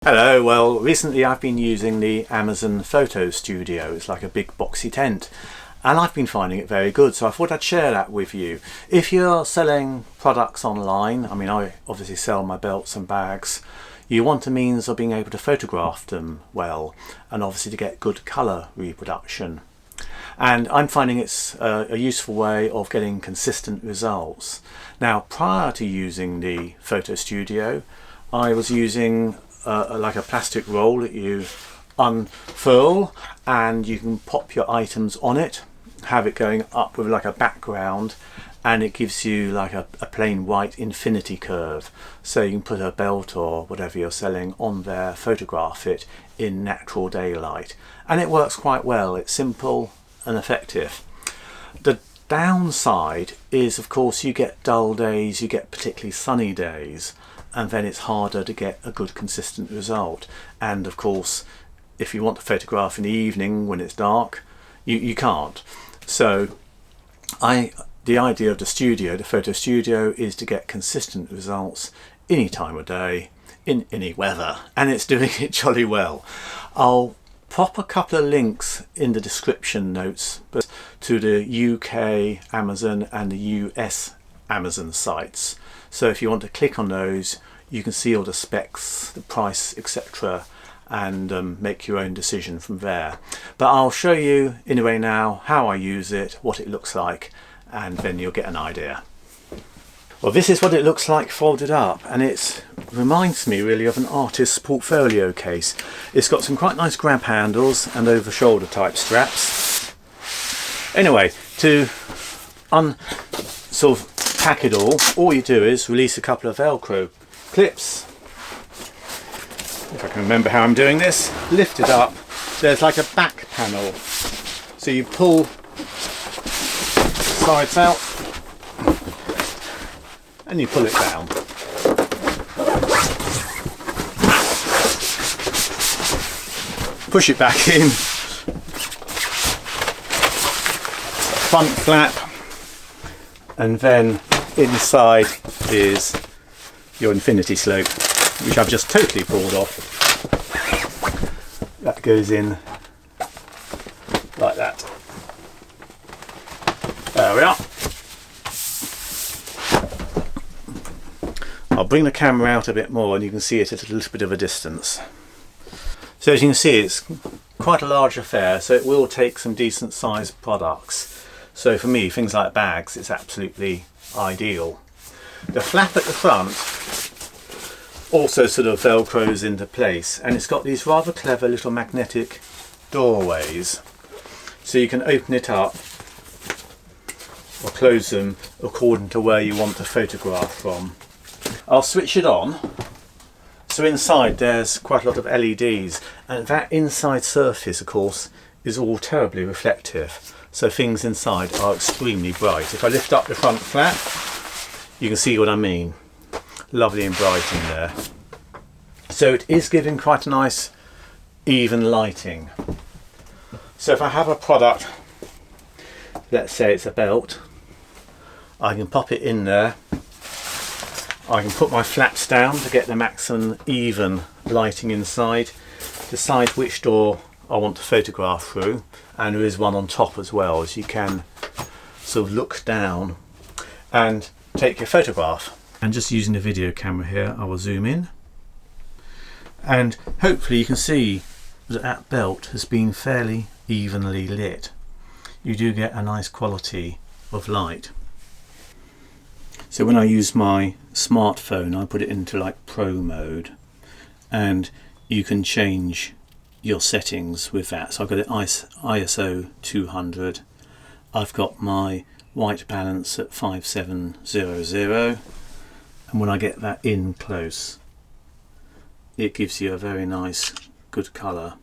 Hello, well recently I've been using the Amazon Photo Studio. It's like a big boxy tent and I've been finding it very good, so I thought I'd share that with you. If you're selling products online, I mean I obviously sell my belts and bags, you want a means of being able to photograph them well and obviously to get good colour reproduction. And I'm finding it's a useful way of getting consistent results. Now, prior to using the Photo Studio, I was using like a plastic roll that you unfurl and you can pop your items on it, have it going up with like a background, and it gives you like a plain white infinity curve, so you can put a belt or whatever you're selling on there, photograph it in natural daylight, and it works quite well. It's simple and effective. The downside is, of course, you get dull days, you get particularly sunny days, and then it's harder to get a good consistent result. And of course, if you want to photograph in the evening when it's dark, you can't. So the idea of the Photo Studio, is to get consistent results any time of day, in any weather, and it's doing it jolly well. I'll pop a couple of links in the description notes to the UK Amazon and the US Amazon sites. So if you want to click on those, you can see all the specs, the price, etc., and make your own decision from there. But I'll show you anyway now how I use it, what it looks like, and then you'll get an idea. Well, this is what it looks like folded up, and it reminds me really of an artist's portfolio case. It's got some quite nice grab handles and over shoulder type straps. Anyway, to sort of pack it all you do is release a couple of Velcro clips. If I can remember how I'm doing this, lift it up. There's like a back panel, so you pull sides out and you pull it down. Push it back in. Front flap, and then inside is your infinity slope, which I've just totally pulled off. That goes in like that. There we are. I'll bring the camera out a bit more and you can see it at a little bit of a distance. So as you can see, it's quite a large affair, so it will take some decent sized products. So for me, things like bags, it's absolutely ideal. The flap at the front also sort of velcros into place, and it's got these rather clever little magnetic doorways, so you can open it up or close them according to where you want to photograph from. I'll switch it on. So inside there's quite a lot of LEDs, and that inside surface of course is all terribly reflective, so things inside are extremely bright. If I lift up the front flap, you can see what I mean. Lovely and bright in there. So it is giving quite a nice even lighting. So if I have a product, let's say it's a belt, I can pop it in there. I can put my flaps down to get the maximum even lighting inside, decide which door I want to photograph through, and there is one on top as well, as you can sort of look down and take your photograph. And just using the video camera here, I will zoom in, and hopefully you can see that that belt has been fairly evenly lit. You do get a nice quality of light. So when I use my smartphone, I put it into like pro mode, and you can change your settings with that. So I've got it ISO 200. I've got my white balance at 5700, and when I get that in close, it gives you a very nice good colour.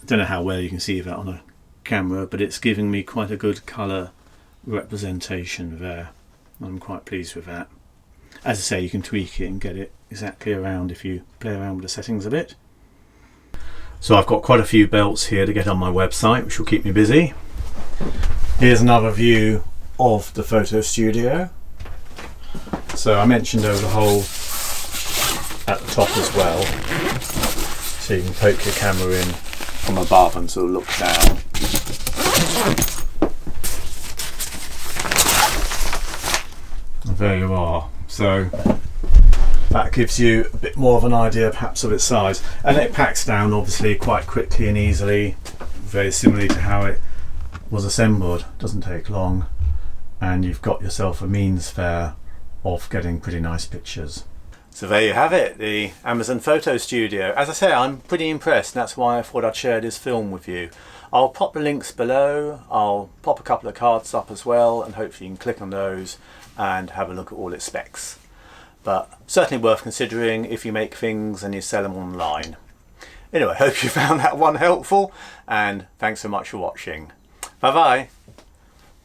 I don't know how well you can see that on a camera, but it's giving me quite a good colour representation there. I'm quite pleased with that. As I say, you can tweak it and get it exactly around if you play around with the settings a bit. So I've got quite a few belts here to get on my website, which will keep me busy. Here's another view of the Photo Studio. So I mentioned over the whole at the top as well, so you can poke your camera in from above and sort of look down. And there you are. So that gives you a bit more of an idea perhaps of its size, and it packs down obviously quite quickly and easily, very similarly to how it was assembled. Doesn't take long, and you've got yourself a means fair of getting pretty nice pictures. So there you have it, the Amazon Photo Studio. As I say, I'm pretty impressed, and that's why I thought I'd share this film with you. I'll pop the links below, I'll pop a couple of cards up as well, and hopefully you can click on those and have a look at all its specs. But certainly worth considering if you make things and you sell them online. Anyway, hope you found that one helpful, and thanks so much for watching. Bye bye.